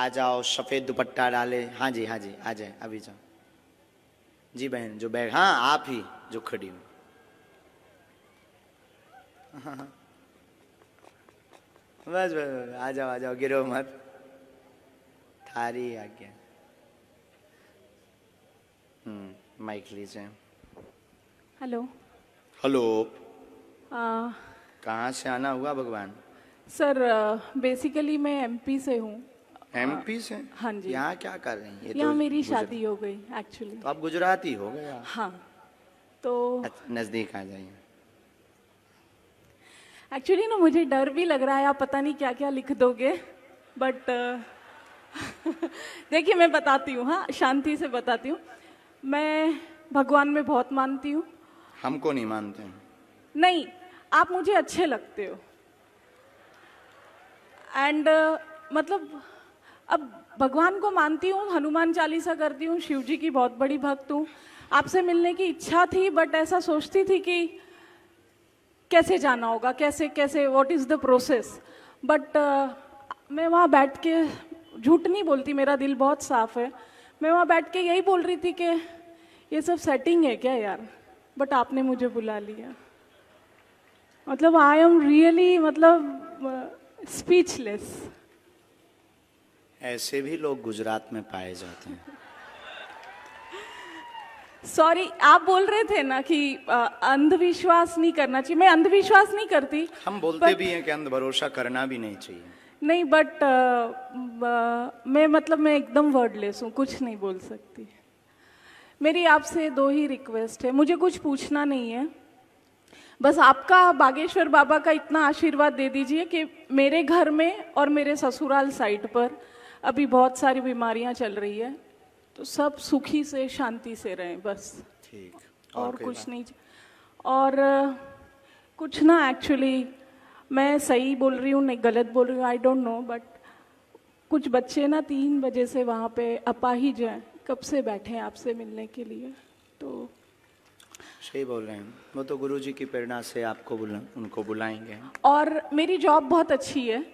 आ जाओ, सफेद दुपट्टा डाले। हाँ जी आ जाए, अभी जाओ जी बहन, जो बैग, हाँ आप ही जो खड़ी हो। हाँ। बस आ जाओ, गिरो मत, थारी आज्ञा। माइक लीजिए। हेलो। हेलो। कहाँ से आना हुआ भगवान? सर बेसिकली मैं एमपी से हूँ। एमपी से? हाँ जी। यहाँ क्या कर रही हैं? यहाँ मेरी शादी हो गई एक्चुअली। तो आप गुजराती हो गए? हाँ तो नजदीक आ जाइए। एक्चुअली ना मुझे डर भी लग रहा है, आप पता नहीं क्या क्या लिख दोगे, बट देखिए मैं बताती हूँ, हाँ शांति से बताती हूँ। मैं भगवान में बहुत मानती हूँ। हमको नहीं मानते हैं। नहीं, आप मुझे अच्छे लगते हो एंड मतलब अब भगवान को मानती हूँ, हनुमान चालीसा करती हूँ, शिव जी की बहुत बड़ी भक्त हूँ। आपसे मिलने की इच्छा थी, बट ऐसा सोचती थी कि कैसे जाना होगा, कैसे कैसे what is the process. But मैं वहाँ बैठ के, झूठ नहीं बोलती, मेरा दिल बहुत साफ है, मैं वहाँ बैठ के यही बोल रही थी कि ये सब सेटिंग है क्या यार, बट आपने मुझे बुला लिया। मतलब आई एम रियली मतलब स्पीचलेस। ऐसे भी लोग गुजरात में पाए जाते हैं। सॉरी, आप बोल रहे थे ना कि अंधविश्वास नहीं करना चाहिए। मैं अंधविश्वास नहीं करती, हम बोलते भी हैं कि अंध भरोसा करना भी नहीं चाहिए। नहीं, बट मैं मतलब मैं एकदम वर्डलेस हूँ, कुछ नहीं बोल सकती। मेरी आपसे दो ही रिक्वेस्ट है, मुझे कुछ पूछना नहीं है, बस आपका बागेश्वर बाबा का इतना आशीर्वाद दे दीजिए कि मेरे घर में और मेरे ससुराल साइड पर अभी बहुत सारी बीमारियां चल रही है, तो सब सुखी से शांति से रहें बस। ठीक। और कुछ नहीं। और कुछ ना, एक्चुअली मैं सही बोल रही हूँ नहीं गलत बोल रही हूँ, आई डोंट नो, बट कुछ बच्चे ना 3 बजे से वहाँ पे अपाहिज हैं, कब से बैठे हैं आपसे मिलने के लिए। तो सही बोल रहे हैं, वो तो गुरुजी की प्रेरणा से आपको उनको बुलाएंगे। और मेरी जॉब बहुत अच्छी है,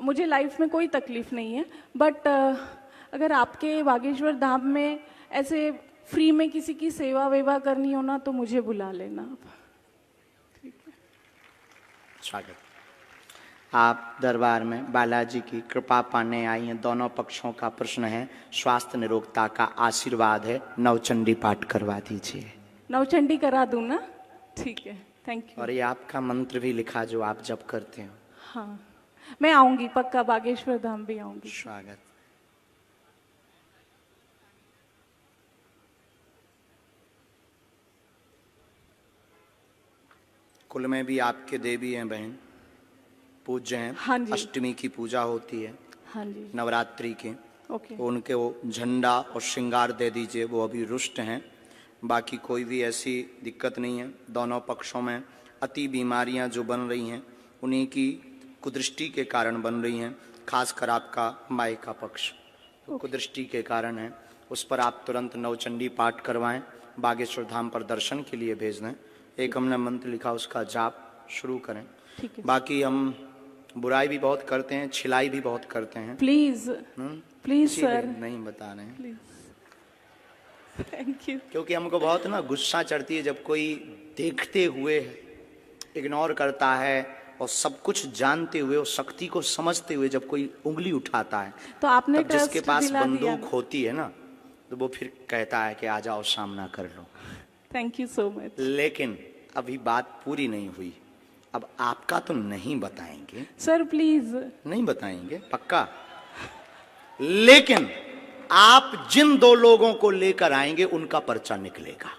मुझे लाइफ में कोई तकलीफ नहीं है, बट अगर आपके बागेश्वर धाम में ऐसे फ्री में किसी की सेवा वेवा करनी हो ना, तो मुझे बुला लेना आप। ठीक है। स्वागत। आप दरबार में बालाजी की कृपा पाने आई हैं। दोनों पक्षों का प्रश्न है, स्वास्थ्य निरोगता का आशीर्वाद है। नवचंडी पाठ करवा दीजिए। नवचंडी करा दूं ना? ठीक है, थैंक यू। और ये आपका मंत्र भी लिखा जो आप जप करते हो। हाँ, मैं आऊंगी पक्का, बागेश्वर धाम भी आऊंगी। स्वागत। कुल में भी आपके देवी हैं बहन, पूज्य हैं। हाँ जी। अष्टमी की पूजा होती है। हाँ जी। नवरात्रि के। ओके। उनके वो झंडा और श्रृंगार दे दीजिए, वो अभी रुष्ट हैं। बाकी कोई भी ऐसी दिक्कत नहीं है। दोनों पक्षों में अति बीमारियां जो बन रही हैं, उन्हीं की कुदृष्टि के कारण बन रही हैं। खासकर आपका माई का पक्ष तो कुदृष्टि के कारण है। उस पर आप तुरंत नवचंडी पाठ करवाएं, बागेश्वर धाम पर दर्शन के लिए भेज दें। एक हमने मंत्र लिखा, उसका जाप शुरू करें। ठीक है। बाकी हम बुराई भी बहुत करते हैं, छिलाई भी बहुत करते हैं। प्लीज प्लीज सर, नहीं बता रहे हैं। Please, thank you. क्योंकि हमको बहुत ना गुस्सा चढ़ती है जब कोई देखते हुए इग्नोर करता है, और सब कुछ जानते हुए और शक्ति को समझते हुए जब कोई उंगली उठाता है, तो आपने तब जिसके ट्रस्ट पास दिला दिया। बंदूक होती है ना, तो वो फिर कहता है कि आ जाओ सामना कर लो। Thank you so much. लेकिन अभी बात पूरी नहीं हुई। अब आपका तो नहीं बताएंगे सर, प्लीज। नहीं बताएंगे पक्का, लेकिन आप जिन 2 लोगों को लेकर आएंगे उनका पर्चा निकलेगा।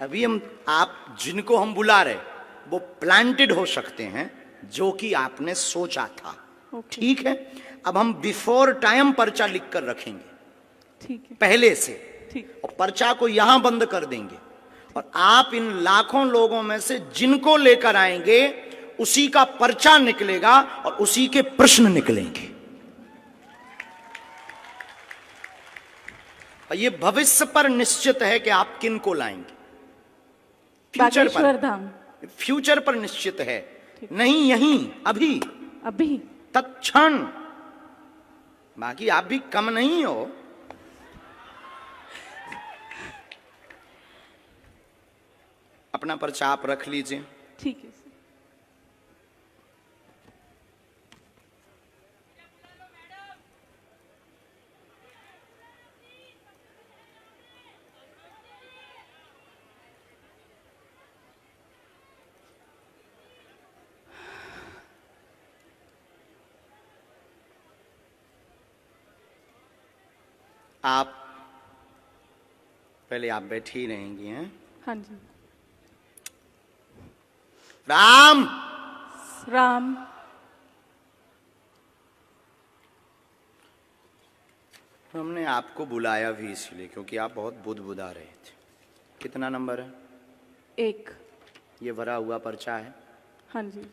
अभी आप जिनको हम बुला रहे वो प्लांटेड हो सकते हैं, जो कि आपने सोचा था। ठीक है, अब हम बिफोर टाइम पर्चा लिख कर रखेंगे। ठीक है, पहले से। ठीक। और पर्चा को यहां बंद कर देंगे, और आप इन लाखों लोगों में से जिनको लेकर आएंगे उसी का पर्चा निकलेगा और उसी के प्रश्न निकलेंगे। और ये भविष्य पर निश्चित है कि आप किन को लाएंगे। फ्यूचर पर, फ्यूचर पर निश्चित है, नहीं यहीं अभी अभी तत्क्षण बाकी आप भी कम नहीं हो। अपना पर्चा आप रख लीजिए। ठीक है सर। आप पहले आप बैठी ही रहेंगी हैं। हाँ जी। राम राम। हमने आपको बुलाया भी इसलिए क्योंकि आप बहुत बुदबुदा रहे थे। कितना नंबर है? 1। ये भरा हुआ पर्चा है। हाँ जी।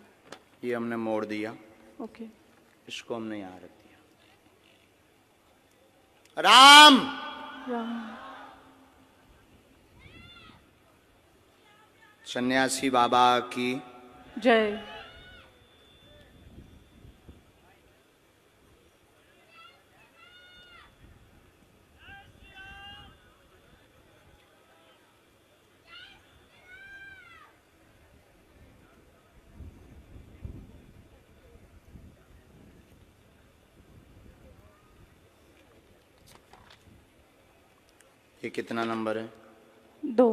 ये हमने मोड़ दिया। ओके। इसको हमने यहाँ रख दिया। राम राम। सन्यासी बाबा की जय। ये कितना नंबर है? 2।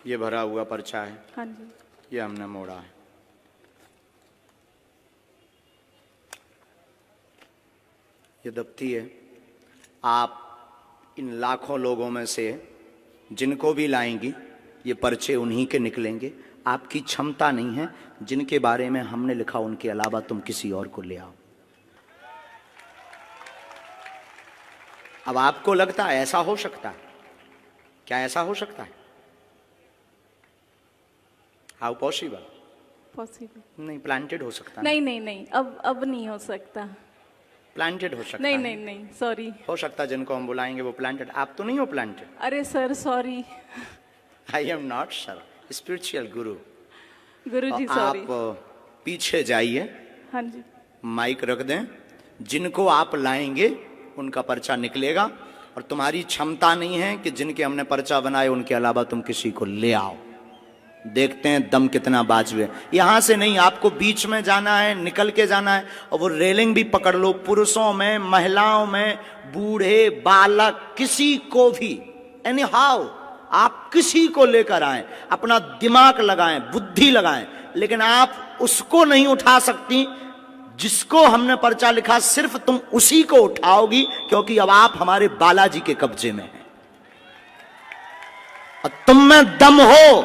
ये भरा हुआ पर्चा है। हाँ जी। ये हमने मोड़ा है। ये दफ्ती है। आप इन लाखों लोगों में से जिनको भी लाएंगी ये पर्चे उन्हीं के निकलेंगे। आपकी क्षमता नहीं है। जिनके बारे में हमने लिखा उनके अलावा तुम किसी और को ले आओ। अब आपको लगता है ऐसा हो सकता है? क्या ऐसा हो सकता है? How possible? पॉसिबल नहीं, प्लांटेड हो सकता है। नहीं नहीं नहीं, अब नहीं हो सकता। प्लांटेड हो सकता नहीं है। नहीं नहीं, सॉरी। हो सकता है जिनको हम बुलाएंगे वो प्लांटेड। आप तो नहीं हो प्लांटेड। अरे sir sorry. I am not sir, spiritual Guru. Guruji sorry. आप पीछे जाइए, हाँ जी। माइक रख दें। जिनको आप लाएंगे उनका पर्चा निकलेगा और तुम्हारी क्षमता नहीं है कि जिनके हमने पर्चा बनाए उनके अलावा तुम किसी को ले आओ। देखते हैं दम कितना बाजुए। यहां से नहीं, आपको बीच में जाना है, निकल के जाना है और वो रेलिंग भी पकड़ लो। पुरुषों में, महिलाओं में, बूढ़े, बालक, किसी को भी, एनी हाउ आप किसी को लेकर आए, अपना दिमाग लगाएं, बुद्धि लगाएं, लेकिन आप उसको नहीं उठा सकती जिसको हमने पर्चा लिखा। सिर्फ तुम उसी को उठाओगी क्योंकि अब आप हमारे बालाजी के कब्जे में हैं और तुम में दम हो,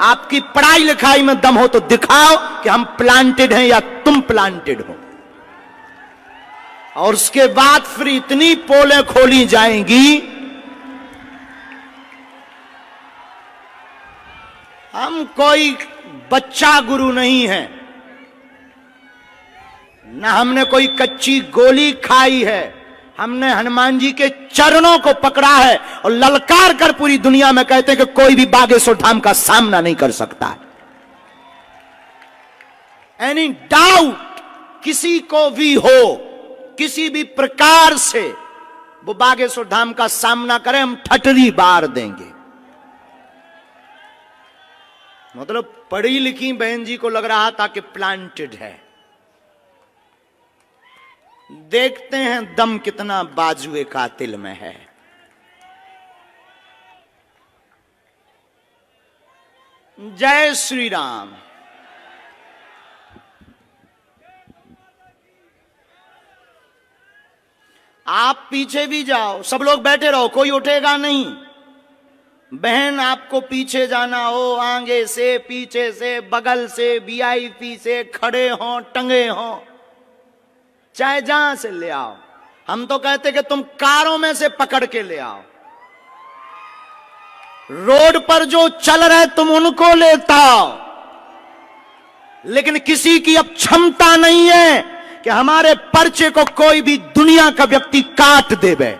आपकी पढ़ाई लिखाई में दम हो तो दिखाओ कि हम प्लांटेड हैं या तुम प्लांटेड हो। और उसके बाद फिर इतनी पोलें खोली जाएंगी। हम कोई बच्चा गुरु नहीं है, ना हमने कोई कच्ची गोली खाई है। हमने हनुमान जी के चरणों को पकड़ा है और ललकार कर पूरी दुनिया में कहते हैं कि कोई भी बागेश्वर धाम का सामना नहीं कर सकता है। एनी डाउट किसी को भी हो, किसी भी प्रकार से वो बागेश्वर धाम का सामना करे, हम ठटरी बार देंगे। मतलब पढ़ी लिखी बहन जी को लग रहा था कि प्लांटेड है। देखते हैं दम कितना बाजुए कातिल में है। जय श्री राम। आप पीछे भी जाओ, सब लोग बैठे रहो, कोई उठेगा नहीं। बहन आपको पीछे जाना हो, आगे से, पीछे से, बगल से, वीआईपी से, खड़े हो, टंगे हो, चाहे जहां से ले आओ। हम तो कहते कि तुम कारों में से पकड़ के ले आओ। रोड पर जो चल रहे तुम उनको लेता आओ, लेकिन किसी की अब क्षमता नहीं है कि हमारे पर्चे को कोई भी दुनिया का व्यक्ति काट देवे।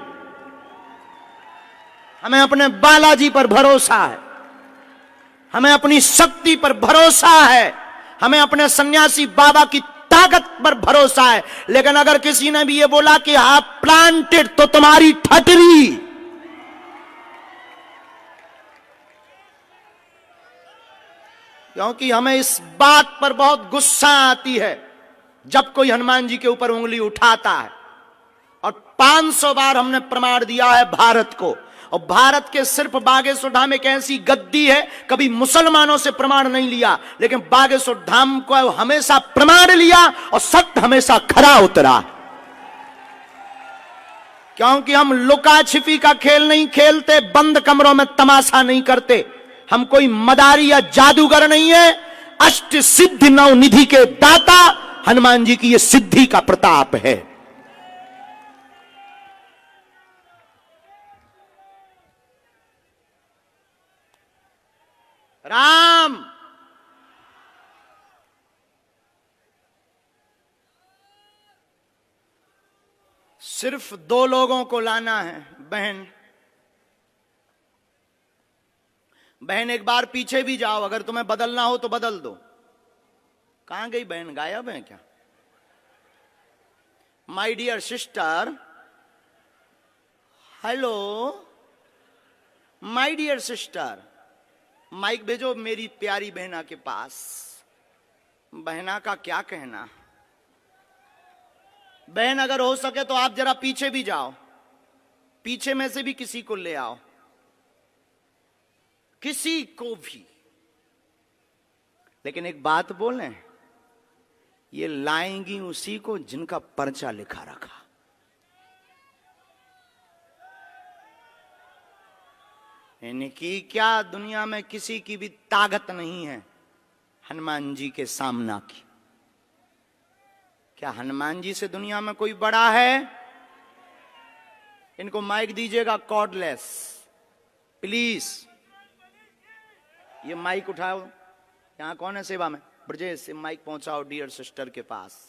हमें अपने बालाजी पर भरोसा है, हमें अपनी शक्ति पर भरोसा है, हमें अपने सन्यासी बाबा की ताकत पर भरोसा है। लेकिन अगर किसी ने भी ये बोला कि आप प्लांटेड, तो तुम्हारी ठटरी। क्योंकि हमें इस बात पर बहुत गुस्सा आती है जब कोई हनुमान जी के ऊपर उंगली उठाता है। और 500 बार हमने प्रमाण दिया है भारत को, और भारत के सिर्फ बागेश्वर धाम एक ऐसी गद्दी है, कभी मुसलमानों से प्रमाण नहीं लिया, लेकिन बागेश्वर धाम को हमेशा प्रमाण लिया और सत्य हमेशा खरा उतरा। क्योंकि हम लुका छिपी का खेल नहीं खेलते, बंद कमरों में तमाशा नहीं करते। हम कोई मदारी या जादूगर नहीं है। अष्ट सिद्धि नव निधि के दाता हनुमान जी की यह सिद्धि का प्रताप है। राम सिर्फ 2 लोगों को लाना है। बहन एक बार पीछे भी जाओ, अगर तुम्हें बदलना हो तो बदल दो। कहां गई बहन, गायब है क्या? My dear sister, hello my dear sister, mic भेजो मेरी प्यारी बहना के पास। बहना का क्या कहना। बहन अगर हो सके तो आप जरा पीछे भी जाओ, पीछे में से भी किसी को ले आओ, किसी को भी। लेकिन एक बात बोलें, ये लाएंगी उसी को जिनका पर्चा लिखा रखा। इनकी क्या दुनिया में किसी की भी ताकत नहीं है हनुमान जी के सामना की। क्या हनुमान जी से दुनिया में कोई बड़ा है? इनको माइक दीजिएगा कॉर्डलेस, प्लीज। ये माइक उठाओ, यहां कौन है सेवा में? ब्रजेश से माइक पहुंचाओ डियर सिस्टर के पास।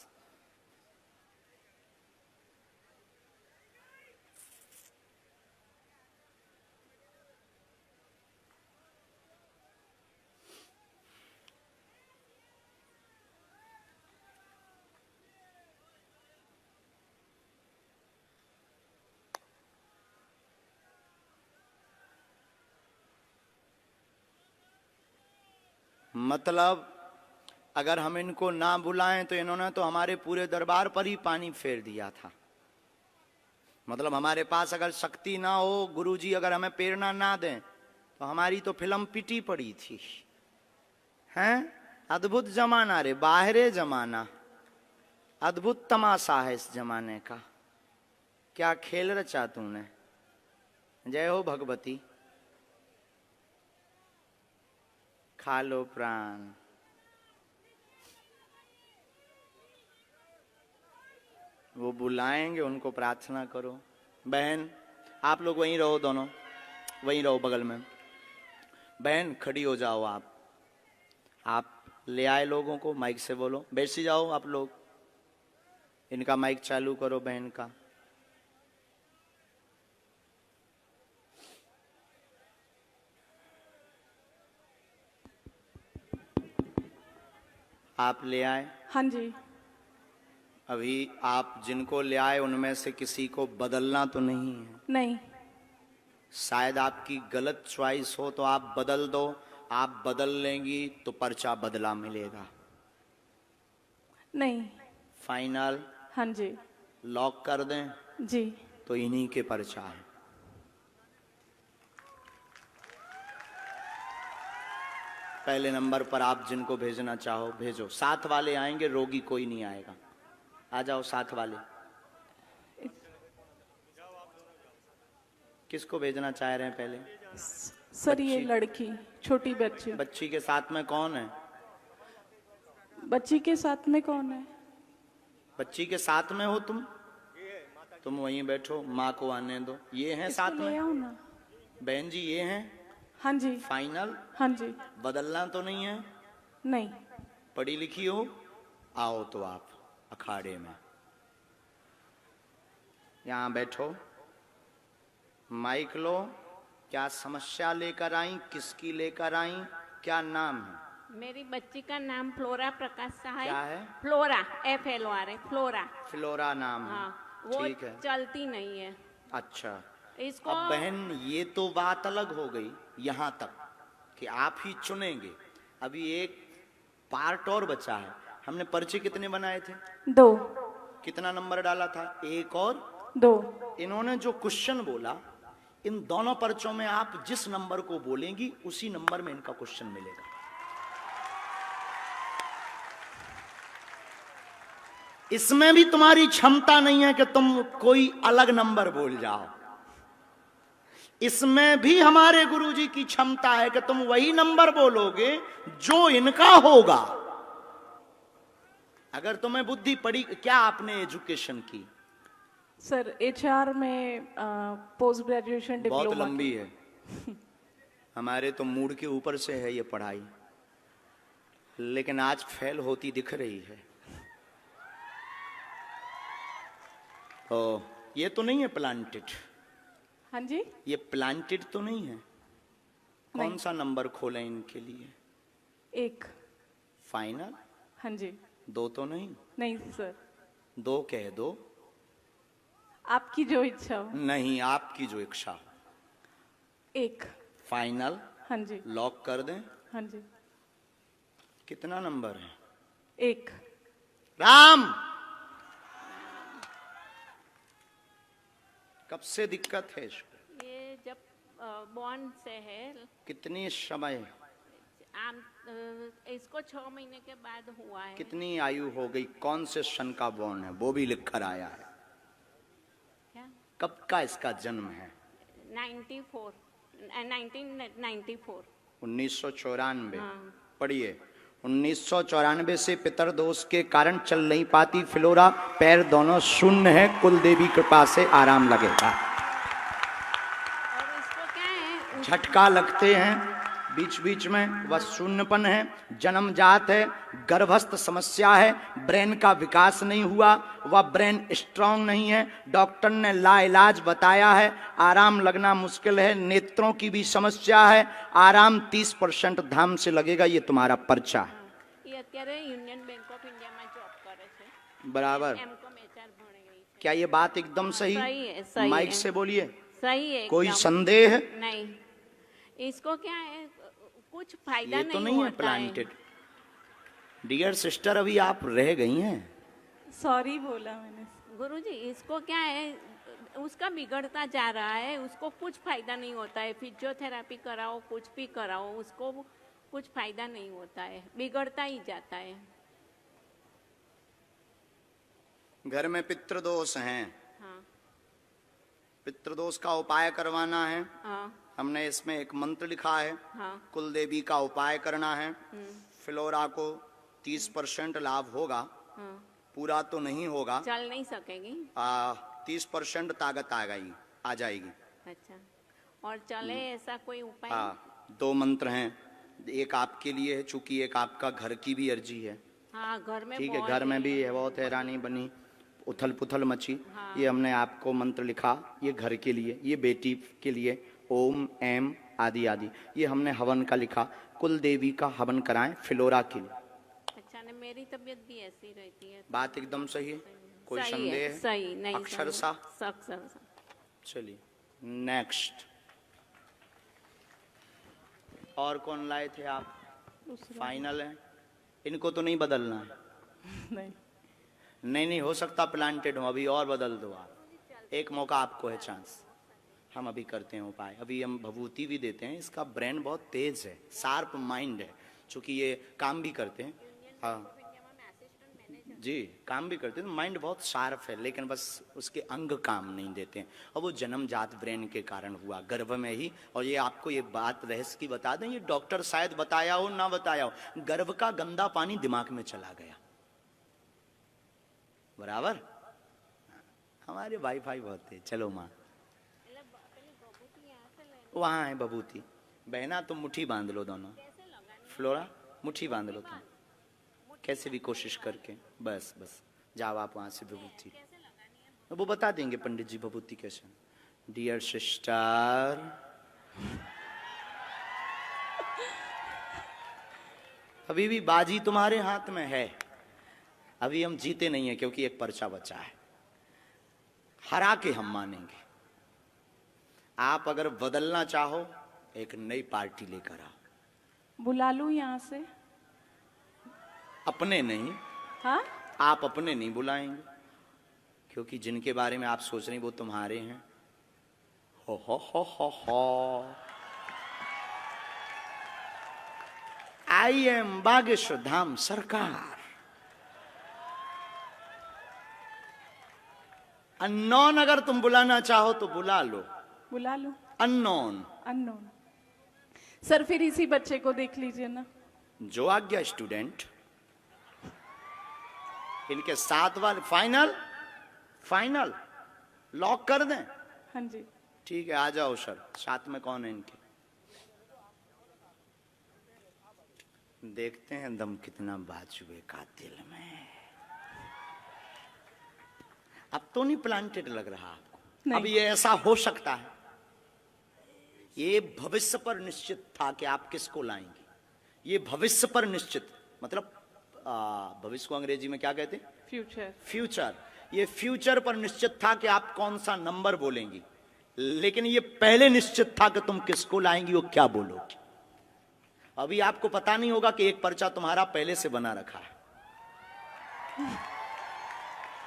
मतलब अगर हम इनको ना बुलाएं तो इन्होंने तो हमारे पूरे दरबार पर ही पानी फेर दिया था। मतलब हमारे पास अगर शक्ति ना हो, गुरुजी अगर हमें प्रेरणा ना दें, तो हमारी तो फिल्म पिटी पड़ी थी। हैं? अद्भुत जमाना रे, बाहरे जमाना, अद्भुत तमाशा है इस जमाने का। क्या खेल रचा तूने। जय हो भगवती। खा लो प्राण। वो बुलाएंगे, उनको प्रार्थना करो। बहन आप लोग वहीं रहो, दोनों वहीं रहो बगल में। बहन खड़ी हो जाओ। आप ले आए लोगों को, माइक से बोलो। बैठ जाओ आप लोग, इनका माइक चालू करो बहन का। आप ले आए? हाँ जी। अभी आप जिनको ले आए उनमें से किसी को बदलना तो नहीं है? नहीं। शायद आपकी गलत चॉइस हो तो आप बदल दो। आप बदल लेंगी तो पर्चा बदला मिलेगा। नहीं। फाइनल? हाँ जी। लॉक कर दें? जी। तो इन्हीं के पर्चा है। पहले नंबर पर आप जिनको भेजना चाहो भेजो। साथ वाले आएंगे, रोगी कोई नहीं आएगा। आ जाओ साथ वाले। किसको भेजना चाह रहे हैं पहले? सर ये लड़की, छोटी बच्ची। बच्ची के साथ में कौन है? बच्ची के साथ में कौन है? बच्ची के साथ में हो तुम वहीं बैठो, माँ को आने दो। ये हैं साथ में? आओ ना। बहन जी ये हैं? हाँ जी। फाइनल? हाँ जी। बदलना तो नहीं है? नहीं। पढ़ी लिखी हो? आओ तो आप अखाड़े में यहां बैठो। माइक लो। क्या समस्या लेकर आई? किसकी लेकर आई? क्या नाम है? मेरी बच्ची का नाम फ्लोरा प्रकाश शाह क्या है? Flora, FLORA, flora. फ्लोरा नाम है। हाँ, वो ठीक है। चलती नहीं है अच्छा, इसको। अब बहन ये तो बात अलग हो गई यहाँ तक कि आप ही चुनेंगे। अभी एक पार्ट और बचा है। हमने पर्चे कितने बनाए थे? 2 कितना नंबर डाला था? 1 और 2। इन्होंने जो क्वेश्चन बोला, इन दोनों पर्चों में आप जिस नंबर को बोलेंगी उसी नंबर में इनका क्वेश्चन मिलेगा। इसमें भी तुम्हारी क्षमता नहीं है कि तुम कोई अलग नंबर बोल जाओ। इसमें भी हमारे गुरुजी की क्षमता है कि तुम वही नंबर बोलोगे जो इनका होगा। अगर तुम्हें बुद्धि पड़ी। क्या आपने एजुकेशन की? सर HR में पोस्ट ग्रेजुएशन बहुत डिप्लोमा। लंबी है। हमारे तो मूड के ऊपर से है ये पढ़ाई, लेकिन आज फेल होती दिख रही है। ओ, ये तो नहीं है प्लांटेड? हाँ जी। ये प्लांटेड तो नहीं है? कौन नहीं। सा नंबर खोलें इनके लिए? 1। फाइनल? हाँ जी। 2 तो नहीं? नहीं सर, 2 कह दो। आपकी जो इच्छा हो। नहीं, आपकी जो इच्छा हो। 1। फाइनल? हाँ जी। लॉक कर दें? हाँ जी। कितना नंबर है? 1। राम, कब से दिक्कत है इसको? ये जब बॉन्ड से है। कितनी समय? इसको 6 महीने के बाद हुआ है। कितनी आयु हो गई? कौन से सन का बॉर्न है? वो भी लिख कर आया है। क्या? कब का इसका जन्म है? 1994। 1994। हाँ। पढ़िए। 1994 से पितरदोष के कारण चल नहीं पाती फ्लोरा, पैर दोनों शून्य है, कुल देवी कृपा से आराम लगेगा। और इसको क्या है? झटका लगते हैं बीच बीच में, वह शून्यपन है, जन्मजात है, गर्भस्थ समस्या है, ब्रेन का विकास नहीं हुआ, वह ब्रेन स्ट्रांग नहीं है। डॉक्टर ने लाइलाज बताया है, आराम लगना मुश्किल है। नेत्रों की भी समस्या है, आराम 30% धाम से लगेगा। ये तुम्हारा पर्चा है। ये અત્યારે યુનિયન બેંક ઓફ ઇન્ડિયામાં જોબ કરે છે। बराबर। M.Com HR ભણી ગઈ છે। क्या ये बात एकदम सही? सही है, सही माइक है। से बोलिए। सही है कोई एकदम। संदेह? नहीं। इसको क्या है, कुछ फायदा ये तो नहीं है होता प्लांटेड। डियर सिस्टर, अभी आप रह गई हैं। सॉरी बोला मैंने। गुरुजी, इसको क्या है, उसका बिगड़ता जा रहा है, उसको कुछ फायदा नहीं होता है। फिजियोथेरेपी कराओ, कुछ भी कराओ, उसको कुछ फायदा नहीं होता है, बिगड़ता ही जाता है। घर में पितृदोष हैं, हाँ। पितृदोष का उपाय करवाना है। हाँ। हमने इसमें एक मंत्र लिखा है। हाँ। कुल देवी का उपाय करना है। फ्लोरा को 30% लाभ होगा, हाँ। पूरा तो नहीं होगा। चल नहीं सकेगी। 30% ताकत आ जाएगी। अच्छा, और चले ऐसा कोई उपाय? हाँ, 2 मंत्र हैं। एक आपके लिए है, चूंकि एक आपका घर की भी अर्जी है। हाँ, घर में ठीक है, बहुत घर में भी है, बहुत हैरानी बनी, उथल पुथल मची। हाँ। ये हमने आपको मंत्र लिखा, ये घर के लिए, ये बेटी के लिए, ओम एम आदि आदि। ये हमने हवन का लिखा, कुल देवी का हवन कराएं फ्लोरा के लिए। अच्छा, ने मेरी तबीयत भी ऐसी रहती है। बात एकदम सही है, कोई सही संदेह है, है? सही नहीं। अक्षरशः? अक्षरशः। चलिए नेक्स्ट। और कौन लाए थे आप? फाइनल है, इनको तो नहीं बदलना है। नहीं। नहीं, हो सकता प्लांटेड हो, अभी और बदल दो आप। एक मौका आपको है, चांस। हम अभी करते हैं उपाय। अभी हम भभूति भी देते हैं। इसका ब्रेन बहुत तेज है, शार्प माइंड है, चूंकि ये काम भी करते हैं। हाँ जी, काम भी करते हैं, तो माइंड बहुत शार्प है, लेकिन बस उसके अंग काम नहीं देते हैं। और वो जन्मजात ब्रेन के कारण हुआ, गर्भ में ही। और ये आपको ये बात रहस्य की बता दें, ये डॉक्टर शायद बताया हो ना बताया हो, गर्भ का गंदा पानी दिमाग में चला गया। बराबर। हमारे वाईफाई बहुत है। चलो माँ, वहां है बबूती। बहना तुम मुट्ठी बांध लो दोनों। फ्लोरा मुट्ठी बांध लो तुम, कैसे भी कोशिश करके। बस बस जाओ आप वहां से विभूति, वो बता देंगे पंडित जी विभूति कैसे। डियर सिस्टर, अभी भी बाजी तुम्हारे हाथ में है। अभी हम जीते नहीं है क्योंकि एक पर्चा बचा है। हरा के हम मानेंगे। आप अगर बदलना चाहो एक नई पार्टी लेकर आओ। बुला लूं यहाँ से? अपने नहीं, हाँ, आप अपने नहीं बुलाएंगे क्योंकि जिनके बारे में आप सोच रहे हैं वो तुम्हारे हैं। हो। आई एम बागेश्वर धाम सरकार। अननोन अगर तुम बुलाना चाहो तो बुला लो। बुला लूं? अननोन। अननोन। सर फिर इसी बच्चे को देख लीजिए ना। जो आज्ञा स्टूडेंट। इनके साथ वाले फाइनल लॉक कर दें? हाँ जी। ठीक है, आ जाओ सर। साथ में कौन है इनके? देखते हैं दम कितना बाजुए का दिल में। अब तो नहीं प्लांटेड लग रहा आपको? नहीं। अब ये ऐसा हो सकता है। ये भविष्य पर निश्चित था कि आप किसको लाएंगे। ये भविष्य पर निश्चित, मतलब भविष्य को अंग्रेजी में क्या कहते हैं? फ्यूचर। फ्यूचर। ये फ्यूचर पर निश्चित था कि आप कौन सा नंबर बोलेंगी, लेकिन ये पहले निश्चित था कि तुम किसको लाएंगी और क्या बोलोगी। अभी आपको पता नहीं होगा कि एक पर्चा तुम्हारा पहले से बना रखा है।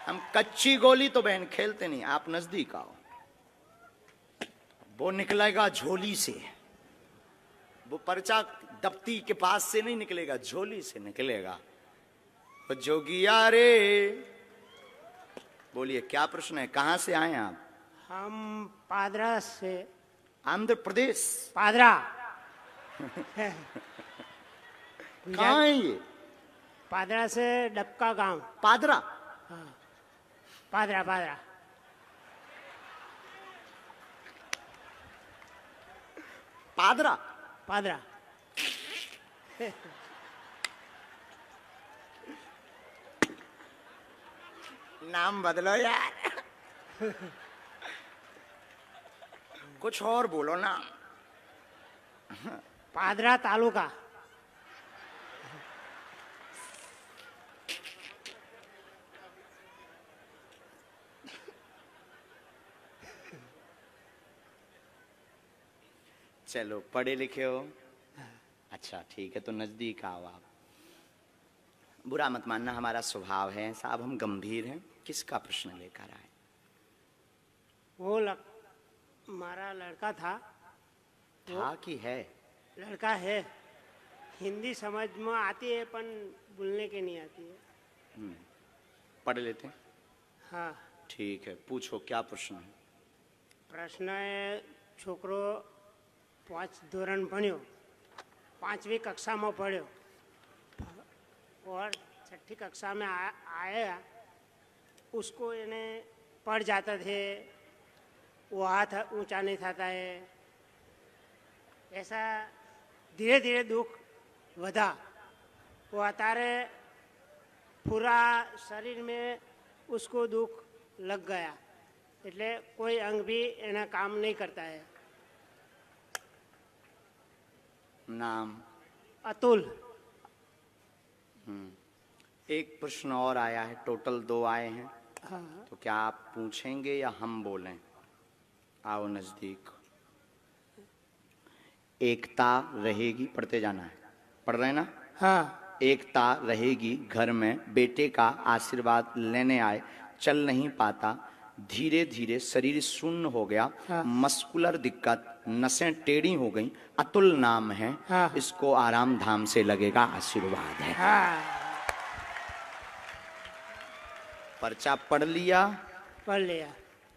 हम कच्ची गोली तो बहन खेलते नहीं। आप नजदीक आओ। वो निकलेगा झोली से। वो पर्चा दफ्ती के पास से नहीं निकलेगा, झोली से निकलेगा। जोगिया रे, बोलिए क्या प्रश्न है? कहां से आए आप? हम पादरा से। आंध्र प्रदेश? पादरा। कहाँ है ये? पादरा से डबका गांव। पादरा? हाँ, पादरा। पादरा? पादरा। नाम बदलो यार। कुछ और बोलो ना। पादरा तालुका। चलो पढ़े लिखे हो? अच्छा ठीक है, तो नजदीक आओ आप। बुरा मत मानना, हमारा स्वभाव है साहब, हम गंभीर हैं। किसका प्रश्न लेकर आए? वो हमारा लड़का था कि है? लड़का है। हिंदी समझ में आती है पर बोलने के नहीं आती है। पढ़ लेते हैं। हाँ। ठीक है, पूछो क्या प्रश्न है? प्रश्न है, छोकरो 5 ધોરણ ભણ્યો, 5वीं कक्षा में पढ़्यो और 6ठी कक्षा में आया। उसको इन्हें पढ़ जाता थे, वो हाथ ऊंचा नहीं था है। ऐसा धीरे धीरे दुख वधा। वो अतारे पूरा शरीर में उसको दुख लग गया, એટલે कोई अंग भी एना काम नहीं करता है। नाम? अतुल। एक प्रश्न और आया है, टोटल 2 आए हैं। हाँ। तो क्या आप पूछेंगे या हम बोलें? आओ नजदीक। एकता रहेगी, पढ़ते जाना है। पढ़ रहे हैं ना? हाँ। एकता रहेगी घर में, बेटे का आशीर्वाद लेने आए, चल नहीं पाता, धीरे धीरे शरीर शून्य हो गया। हाँ। मस्कुलर दिक्कत, नसें टेढ़ी हो गई। अतुल नाम है। हाँ। इसको आराम धाम से लगेगा, आशीर्वाद है। हाँ। पर्चा पढ़ लिया? पढ़ लिया।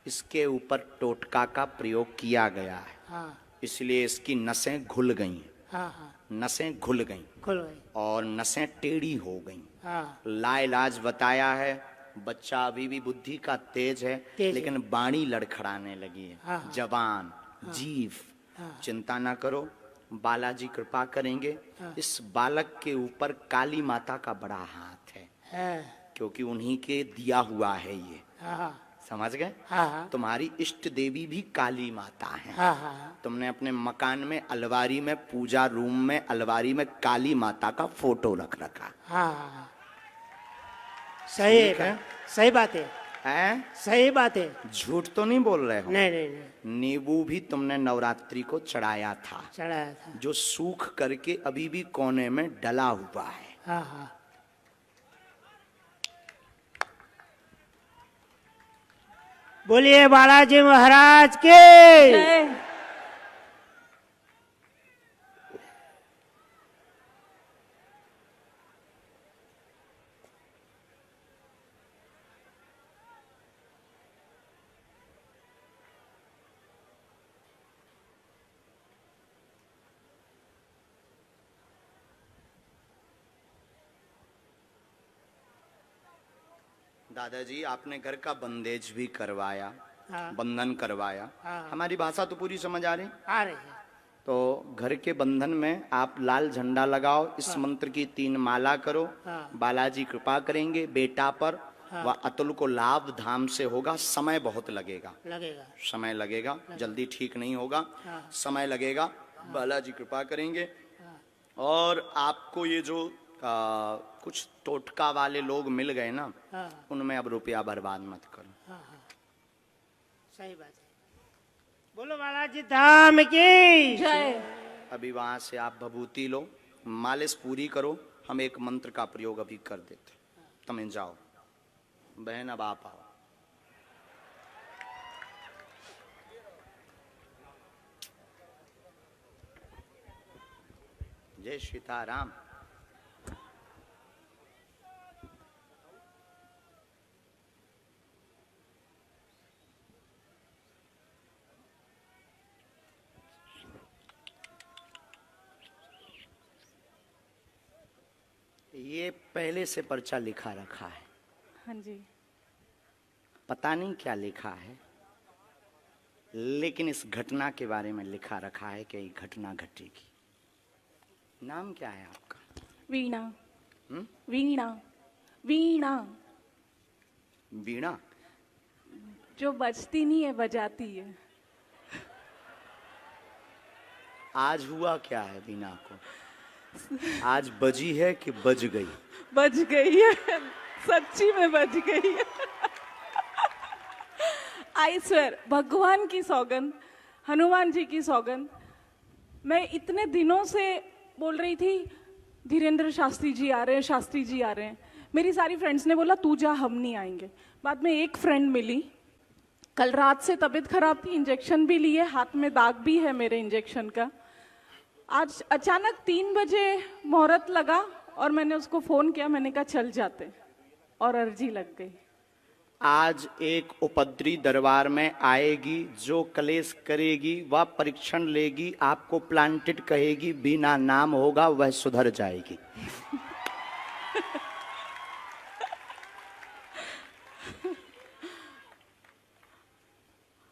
इसके ऊपर टोटका का प्रयोग किया गया है। हाँ। इसलिए इसकी नसें घुल गई। हाँ। हाँ। नसें घुल गई खुल गई। और नसें टेढ़ी हो गई। हाँ। लाइलाज बताया है। बच्चा अभी भी बुद्धि का तेज है, तेज है। लेकिन बाणी लड़खड़ाने लगी है। हाँ। जबान, जीभ। हाँ। चिंता ना करो, बालाजी कृपा करेंगे। हाँ। इस बालक के ऊपर काली माता का बड़ा हाथ है, है। क्योंकि उन्हीं के दिया हुआ है ये। हाँ। समझ गए? हाँ हाँ तुम्हारी इष्ट देवी भी काली माता है। हाँ हाँ तुमने अपने मकान में अलमारी में, पूजा रूम में अलमारी में काली माता का फोटो रख रखा हाँ हाँ सही ठीक है। है, सही बात है, है? सही बात है। झूठ तो नहीं बोल रहे हो? नहीं नहीं नहीं, नींबू भी तुमने नवरात्रि को चढ़ाया था, चढ़ाया था। जो सूख करके अभी भी कोने में डला हुआ है। हाँ हाँ बोलिए बालाजी महाराज के। जय। दादाजी, आपने घर का बंदेज भी करवाया, हाँ। बंधन करवाया। हाँ। हमारी भाषा तो पूरी समझ आ रही? आ रही है। तो घर के बंधन में आप लाल झंडा लगाओ, इस मंत्र की 3 माला करो। हाँ। बालाजी कृपा करेंगे बेटा पर। हाँ। वह अतुल को लाभ धाम से होगा। समय बहुत लगेगा, लगेगा। समय लगेगा, जल्दी ठीक नहीं होगा, हाँ। समय लगेगा। बालाजी कृपा करेंगे। और आपको ये जो कुछ टोटका वाले लोग मिल गए ना, हाँ उनमें अब रुपया बर्बाद मत करो। हाँ हाँ सही बात है। बोलो बालाजी धाम की। जय। अभी वहां से आप भभूति लो, मालिश पूरी करो, हम एक मंत्र का प्रयोग अभी कर देते। तुम जाओ बहन, अब आप आओ। जय सीताराम। ये पहले से पर्चा लिखा रखा है, हाँ जी। पता नहीं क्या लिखा है, लेकिन इस घटना के बारे में लिखा रखा है कि ये घटना घटेगी। नाम क्या है आपका? वीणा। हम्म? वीणा। वीणा वीणा। जो बजती नहीं है, बजाती है। आज हुआ क्या है वीणा को? आज बजी है कि बज गई? बज गई है, सच्ची में बज गई है। आई स्वेर, भगवान की सौगंध, हनुमान जी की सौगंध। मैं इतने दिनों से बोल रही थी धीरेन्द्र शास्त्री जी आ रहे हैं, शास्त्री जी आ रहे हैं। मेरी सारी फ्रेंड्स ने बोला तू जा, हम नहीं आएंगे। बाद में एक फ्रेंड मिली, कल रात से तबीयत खराब थी, इंजेक्शन भी लिए, हाथ में दाग भी है मेरे इंजेक्शन का। आज अचानक 3 बजे मुहूर्त लगा और मैंने उसको फोन किया, मैंने कहा चल जाते, और अर्जी लग गई। आज एक उपद्री दरबार में आएगी, जो कलेश करेगी वह परीक्षण लेगी, आपको प्लांटेड कहेगी, बिना नाम होगा वह सुधर जाएगी।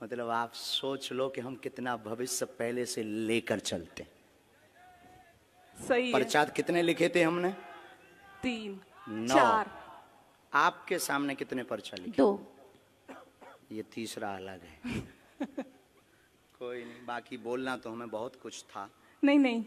मतलब आप सोच लो कि हम कितना भविष्य पहले से लेकर चलते। सही है। पर्चा कितने लिखे थे हमने? 3 9। 4 आपके सामने कितने पर्चा लिखे? 2। ये तीसरा अलग है। कोई नहीं, बाकी बोलना तो हमें बहुत कुछ था। नहीं नहीं